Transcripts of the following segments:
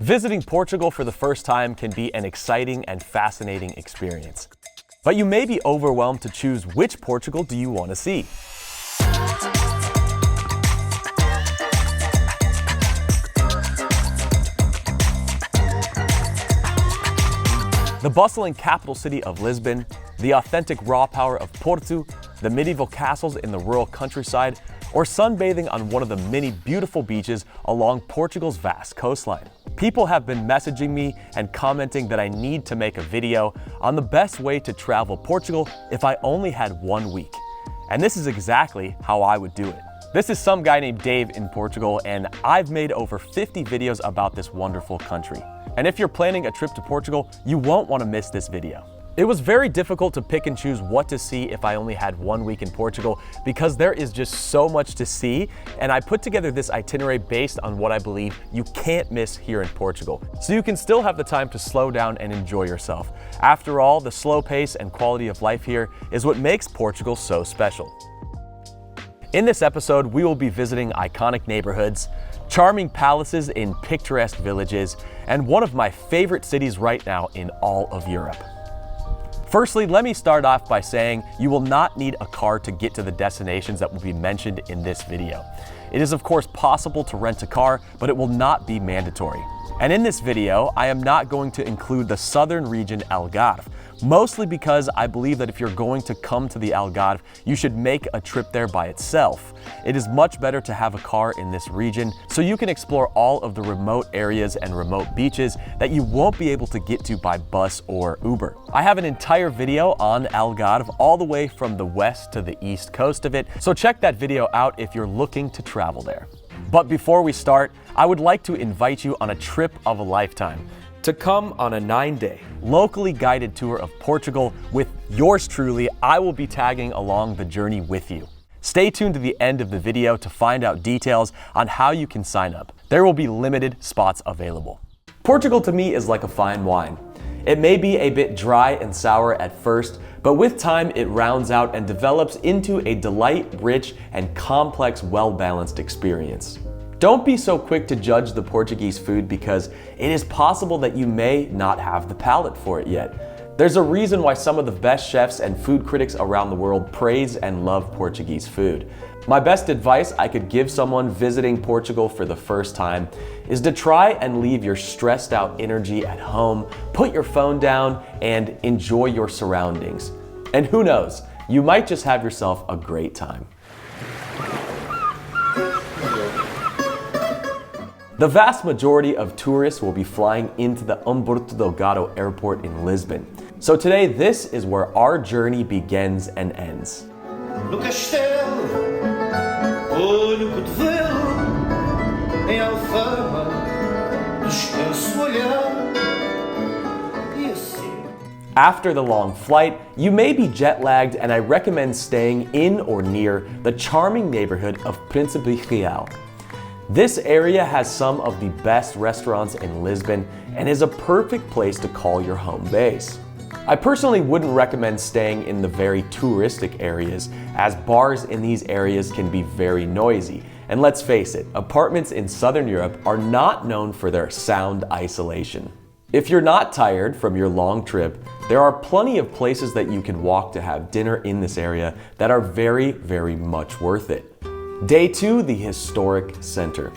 Visiting Portugal for the first time can be an exciting and fascinating experience. But you may be overwhelmed to choose which Portugal do you want to see. The bustling capital city of Lisbon, the authentic raw power of Porto, the medieval castles in the rural countryside, or sunbathing on one of the many beautiful beaches along Portugal's vast coastline. People have been messaging me and commenting that I need to make a video on the best way to travel Portugal if I only had 1 week. And this is exactly how I would do it. This is some guy named Dave in Portugal, and I've made over 50 videos about this wonderful country. And if you're planning a trip to Portugal, you won't want to miss this video. It was very difficult to pick and choose what to see if I only had 1 week in Portugal because there is just so much to see, and I put together this itinerary based on what I believe you can't miss here in Portugal, so you can still have the time to slow down and enjoy yourself. After all, the slow pace and quality of life here is what makes Portugal so special. In this episode, we will be visiting iconic neighborhoods, charming palaces in picturesque villages, and one of my favorite cities right now in all of Europe. Firstly, let me start off by saying you will not need a car to get to the destinations that will be mentioned in this video. It is of course possible to rent a car, but it will not be mandatory. And in this video, I am not going to include the southern region Algarve, mostly because I believe that if you're going to come to the Algarve, you should make a trip there by itself. It is much better to have a car in this region so you can explore all of the remote areas and remote beaches that you won't be able to get to by bus or Uber. I have an entire video on Algarve all the way from the west to the east coast of it, so check that video out if you're looking to travel there. But before we start, I would like to invite you on a trip of a lifetime to come on a 9-day, locally guided tour of Portugal with yours truly. I will be tagging along the journey with you. Stay tuned to the end of the video to find out details on how you can sign up. There will be limited spots available. Portugal to me is like a fine wine. It may be a bit dry and sour at first, but with time it rounds out and develops into a delight-rich and complex, well-balanced experience. Don't be so quick to judge the Portuguese food because it is possible that you may not have the palate for it yet. There's a reason why some of the best chefs and food critics around the world praise and love Portuguese food. My best advice I could give someone visiting Portugal for the first time is to try and leave your stressed out energy at home, put your phone down, and enjoy your surroundings. And who knows, you might just have yourself a great time. The vast majority of tourists will be flying into the Humberto Delgado Airport in Lisbon. So today, this is where our journey begins and ends. No castelo, olho cotovelo, em Alfama, descanso olhar, e assim. After the long flight, you may be jet lagged, and I recommend staying in or near the charming neighborhood of Príncipe Real. This area has some of the best restaurants in Lisbon and is a perfect place to call your home base. I personally wouldn't recommend staying in the very touristic areas, as bars in these areas can be very noisy. And let's face it, apartments in Southern Europe are not known for their sound isolation. If you're not tired from your long trip, there are plenty of places that you can walk to have dinner in this area that are very, very much worth it. Day 2, the historic center.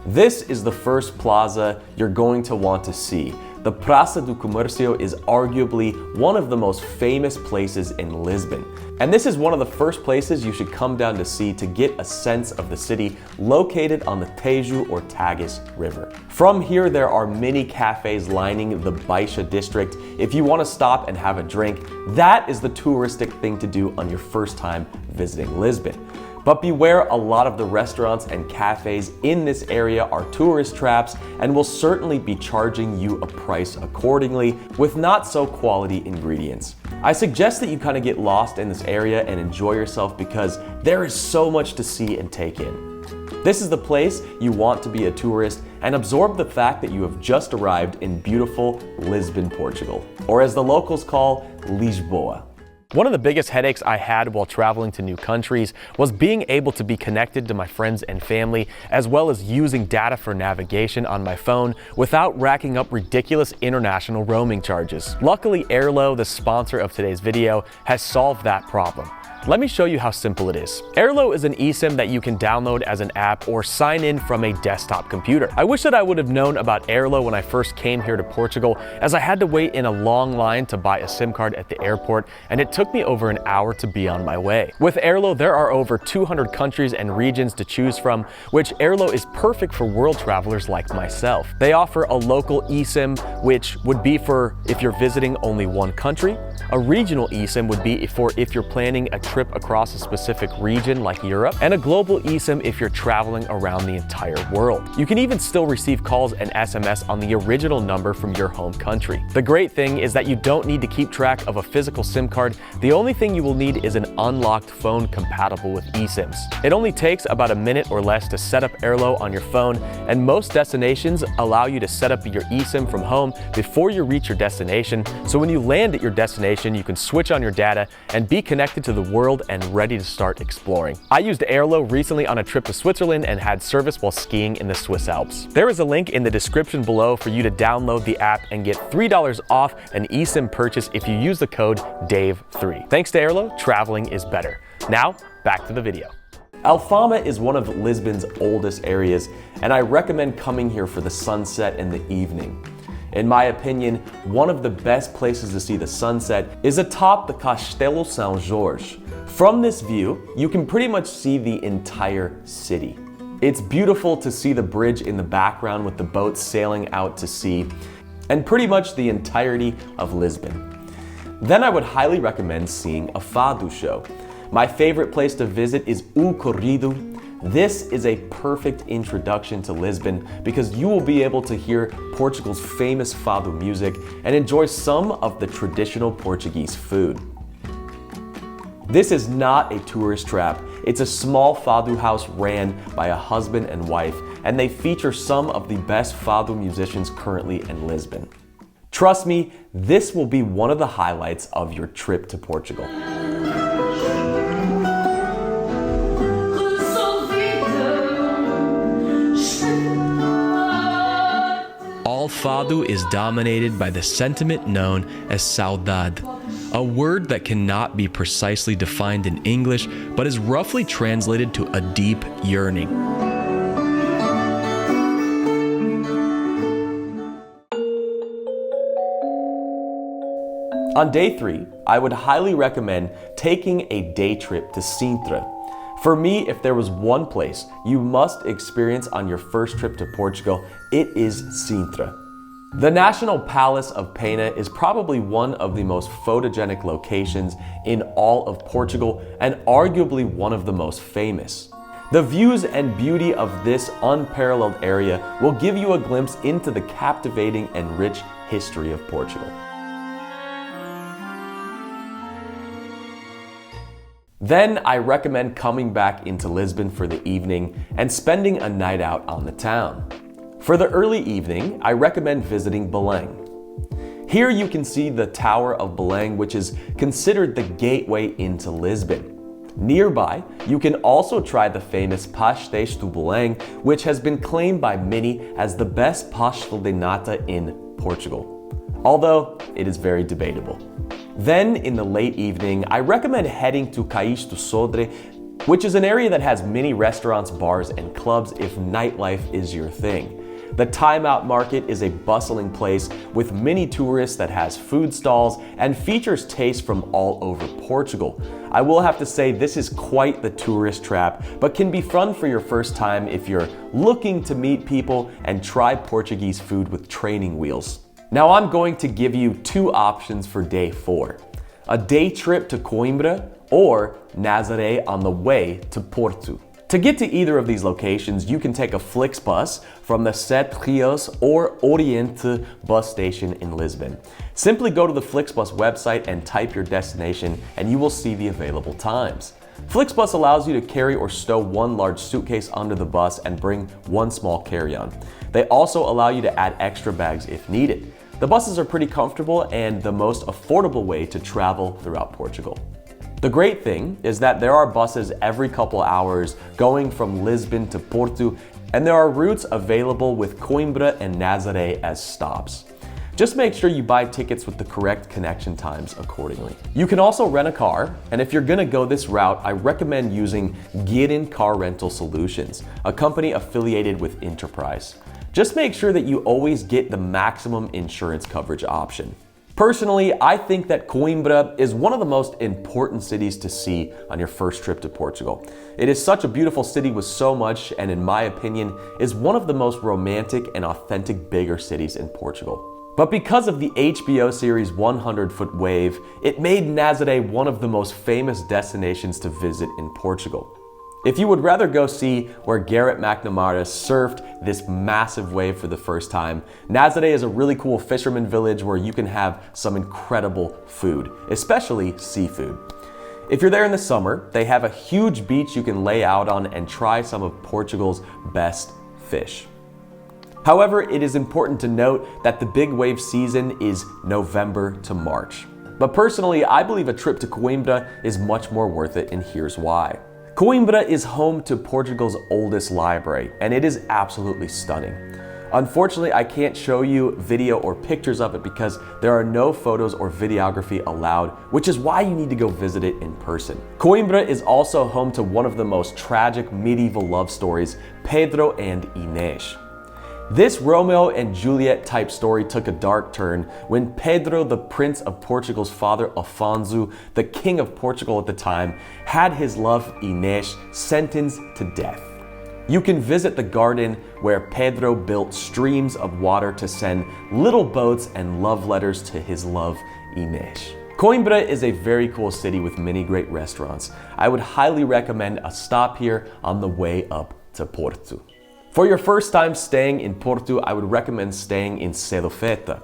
This is the first plaza you're going to want to see. The Praça do Comércio is arguably one of the most famous places in Lisbon. And this is one of the first places you should come down to see to get a sense of the city located on the Tejo or Tagus River. From here, there are many cafes lining the Baixa district. If you want to stop and have a drink, that is the touristic thing to do on your first time visiting Lisbon. But beware, a lot of the restaurants and cafes in this area are tourist traps and will certainly be charging you a price accordingly with not so quality ingredients. I suggest that you kind of get lost in this area and enjoy yourself because there is so much to see and take in. This is the place you want to be a tourist and absorb the fact that you have just arrived in beautiful Lisbon, Portugal, or as the locals call, Lisboa. One of the biggest headaches I had while traveling to new countries was being able to be connected to my friends and family, as well as using data for navigation on my phone without racking up ridiculous international roaming charges. Luckily, Airlo, the sponsor of today's video, has solved that problem. Let me show you how simple it is. Airlo is an eSIM that you can download as an app or sign in from a desktop computer. I wish that I would have known about Airlo when I first came here to Portugal, as I had to wait in a long line to buy a SIM card at the airport, and it took me over an hour to be on my way. With Airlo, there are over 200 countries and regions to choose from, which Airlo is perfect for world travelers like myself. They offer a local eSIM, which would be for if you're visiting only one country. A regional eSIM would be for if you're planning a trip across a specific region like Europe, and a global eSIM if you're traveling around the entire world. You can even still receive calls and SMS on the original number from your home country. The great thing is that you don't need to keep track of a physical SIM card. The only thing you will need is an unlocked phone compatible with eSIMs. It only takes about a minute or less to set up Airlo on your phone, and most destinations allow you to set up your eSIM from home before you reach your destination, so when you land at your destination, you can switch on your data and be connected to the world and ready to start exploring. I used Airlo recently on a trip to Switzerland and had service while skiing in the Swiss Alps. There is a link in the description below for you to download the app and get $3 off an eSIM purchase if you use the code DAVE3. Thanks to Airlo, traveling is better. Now, back to the video. Alfama is one of Lisbon's oldest areas, and I recommend coming here for the sunset in the evening. In my opinion, one of the best places to see the sunset is atop the Castelo São Jorge. From this view, you can pretty much see the entire city. It's beautiful to see the bridge in the background with the boats sailing out to sea, and pretty much the entirety of Lisbon. Then I would highly recommend seeing a Fado show. My favorite place to visit is O Corrido. This is a perfect introduction to Lisbon because you will be able to hear Portugal's famous Fado music and enjoy some of the traditional Portuguese food. This is not a tourist trap. It's a small Fado house ran by a husband and wife, and they feature some of the best Fado musicians currently in Lisbon. Trust me, this will be one of the highlights of your trip to Portugal. All Fado is dominated by the sentiment known as saudade, a word that cannot be precisely defined in English, but is roughly translated to a deep yearning. On day 3, I would highly recommend taking a day trip to Sintra. For me, if there was one place you must experience on your first trip to Portugal, it is Sintra. The National Palace of Pena is probably one of the most photogenic locations in all of Portugal and arguably one of the most famous. The views and beauty of this unparalleled area will give you a glimpse into the captivating and rich history of Portugal. Then I recommend coming back into Lisbon for the evening and spending a night out on the town. For the early evening, I recommend visiting Belém. Here you can see the Tower of Belém, which is considered the gateway into Lisbon. Nearby, you can also try the famous Pastéis do Belém, which has been claimed by many as the best pastel de nata in Portugal, although it is very debatable. Then in the late evening, I recommend heading to Cais do Sodré, which is an area that has many restaurants, bars, and clubs if nightlife is your thing. The Time Out Market is a bustling place with many tourists that has food stalls and features tastes from all over Portugal. I will have to say this is quite the tourist trap, but can be fun for your first time if you're looking to meet people and try Portuguese food with training wheels. Now I'm going to give you 2 options for day 4. A day trip to Coimbra or Nazaré on the way to Porto. To get to either of these locations, you can take a Flixbus from the Sete Rios or Oriente bus station in Lisbon. Simply go to the Flixbus website and type your destination and you will see the available times. Flixbus allows you to carry or stow one large suitcase under the bus and bring one small carry-on. They also allow you to add extra bags if needed. The buses are pretty comfortable and the most affordable way to travel throughout Portugal. The great thing is that there are buses every couple hours going from Lisbon to Porto, and there are routes available with Coimbra and Nazaré as stops. Just make sure you buy tickets with the correct connection times accordingly. You can also rent a car, and if you're gonna go this route, I recommend using Guirin Car Rental Solutions, a company affiliated with Enterprise. Just make sure that you always get the maximum insurance coverage option. Personally, I think that Coimbra is one of the most important cities to see on your first trip to Portugal. It is such a beautiful city with so much, and in my opinion, is one of the most romantic and authentic bigger cities in Portugal. But because of the HBO series 100 Foot Wave, it made Nazaré one of the most famous destinations to visit in Portugal. If you would rather go see where Garrett McNamara surfed this massive wave for the first time, Nazaré is a really cool fisherman village where you can have some incredible food, especially seafood. If you're there in the summer, they have a huge beach you can lay out on and try some of Portugal's best fish. However, it is important to note that the big wave season is November to March. But personally, I believe a trip to Coimbra is much more worth it, and here's why. Coimbra is home to Portugal's oldest library, and it is absolutely stunning. Unfortunately, I can't show you video or pictures of it because there are no photos or videography allowed, which is why you need to go visit it in person. Coimbra is also home to one of the most tragic medieval love stories, Pedro and Inês. This Romeo and Juliet type story took a dark turn when Pedro, the Prince of Portugal's father, Afonso, the King of Portugal at the time, had his love Inês sentenced to death. You can visit the garden where Pedro built streams of water to send little boats and love letters to his love Inês. Coimbra is a very cool city with many great restaurants. I would highly recommend a stop here on the way up to Porto. For your first time staying in Porto, I would recommend staying in Sedofeta.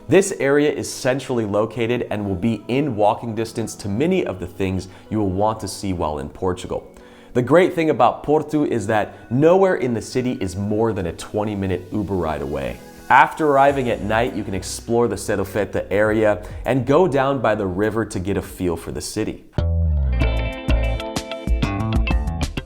This area is centrally located and will be in walking distance to many of the things you will want to see while in Portugal. The great thing about Porto is that nowhere in the city is more than a 20-minute Uber ride away. After arriving at night, you can explore the Sedofeta area and go down by the river to get a feel for the city.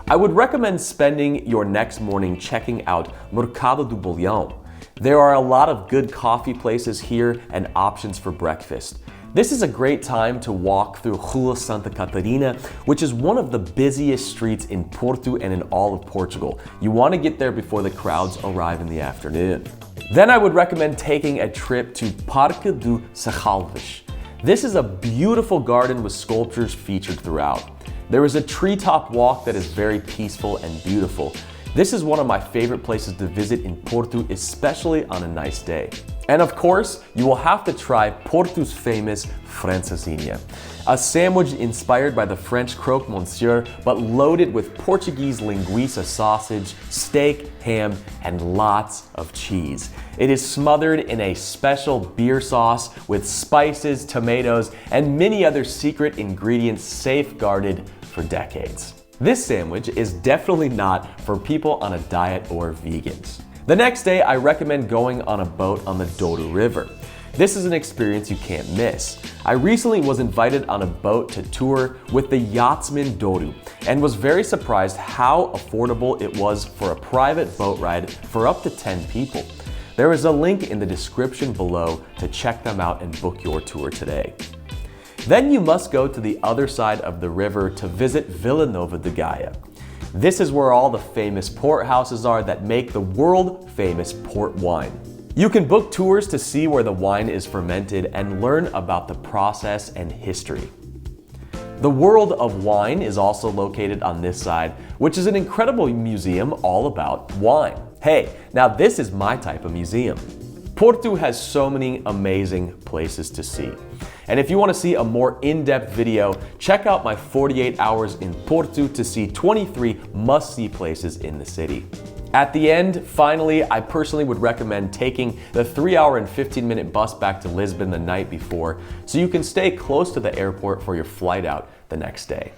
I would recommend spending your next morning checking out Mercado do Bolhão. There are a lot of good coffee places here and options for breakfast. This is a great time to walk through Rua Santa Catarina, which is one of the busiest streets in Porto and in all of Portugal. You want to get there before the crowds arrive in the afternoon. Then I would recommend taking a trip to Parque do Serralves. This is a beautiful garden with sculptures featured throughout. There is a treetop walk that is very peaceful and beautiful. This is one of my favorite places to visit in Porto, especially on a nice day. And of course, you will have to try Porto's famous francesinha, a sandwich inspired by the French croque monsieur, but loaded with Portuguese linguiça sausage, steak, ham, and lots of cheese. It is smothered in a special beer sauce with spices, tomatoes, and many other secret ingredients safeguarded for decades. This sandwich is definitely not for people on a diet or vegans. The next day, I recommend going on a boat on the Douro River. This is an experience you can't miss. I recently was invited on a boat to tour with the Yachtsman Douro and was very surprised how affordable it was for a private boat ride for up to 10 people. There is a link in the description below to check them out and book your tour today. Then you must go to the other side of the river to visit Vila Nova de Gaia. This is where all the famous port houses are that make the world famous port wine. You can book tours to see where the wine is fermented and learn about the process and history. The World of Wine is also located on this side, which is an incredible museum all about wine. Hey, now this is my type of museum. Porto has so many amazing places to see. And if you want to see a more in-depth video, check out my 48 hours in Porto to see 23 must-see places in the city. At the end, finally, I personally would recommend taking the 3-hour and 15-minute bus back to Lisbon the night before so you can stay close to the airport for your flight out the next day.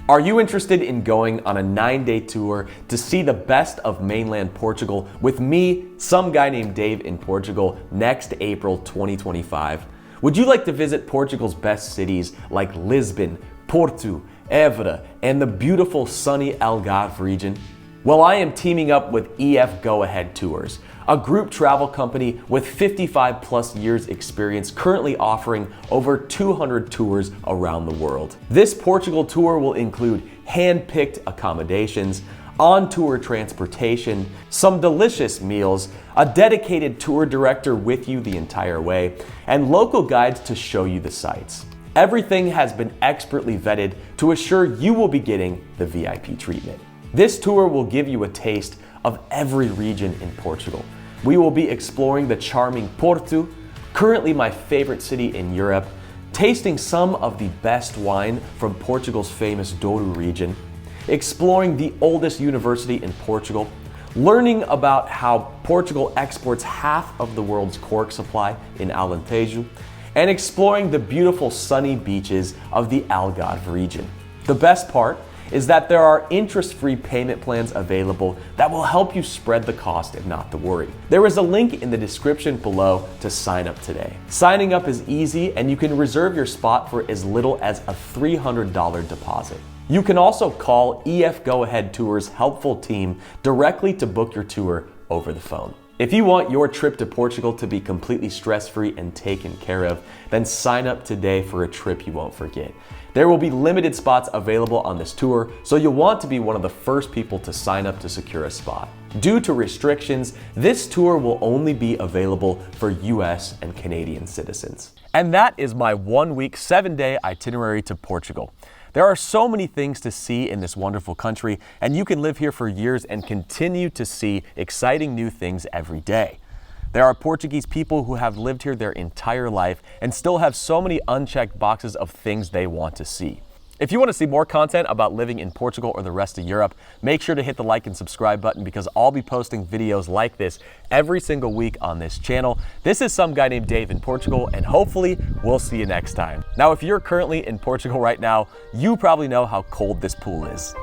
Are you interested in going on a 9-day tour to see the best of mainland Portugal with me, some guy named Dave, in Portugal next April 2025? Would you like to visit Portugal's best cities like Lisbon, Porto, Évora, and the beautiful sunny Algarve region? Well, I am teaming up with EF Go Ahead Tours, a group travel company with 55 plus years experience currently offering over 200 tours around the world. This Portugal tour will include hand-picked accommodations, on-tour transportation, some delicious meals, a dedicated tour director with you the entire way, and local guides to show you the sights. Everything has been expertly vetted to assure you will be getting the VIP treatment. This tour will give you a taste of every region in Portugal. We will be exploring the charming Porto, currently my favorite city in Europe, tasting some of the best wine from Portugal's famous Douro region, exploring the oldest university in Portugal, learning about how Portugal exports half of the world's cork supply in Alentejo, and exploring the beautiful sunny beaches of the Algarve region. The best part is that there are interest-free payment plans available that will help you spread the cost and not to worry. There is a link in the description below to sign up today. Signing up is easy and you can reserve your spot for as little as a $300 deposit. You can also call EF Go Ahead Tours helpful team directly to book your tour over the phone. If you want your trip to Portugal to be completely stress-free and taken care of, then sign up today for a trip you won't forget. There will be limited spots available on this tour, so you'll want to be one of the first people to sign up to secure a spot. Due to restrictions, this tour will only be available for US and Canadian citizens. And that is my 1-week, 7-day itinerary to Portugal. There are so many things to see in this wonderful country, and you can live here for years and continue to see exciting new things every day. There are Portuguese people who have lived here their entire life and still have so many unchecked boxes of things they want to see. If you want to see more content about living in Portugal or the rest of Europe, make sure to hit the like and subscribe button because I'll be posting videos like this every single week on this channel. This is some guy named Dave in Portugal, and hopefully we'll see you next time. Now, if you're currently in Portugal right now, you probably know how cold this pool is.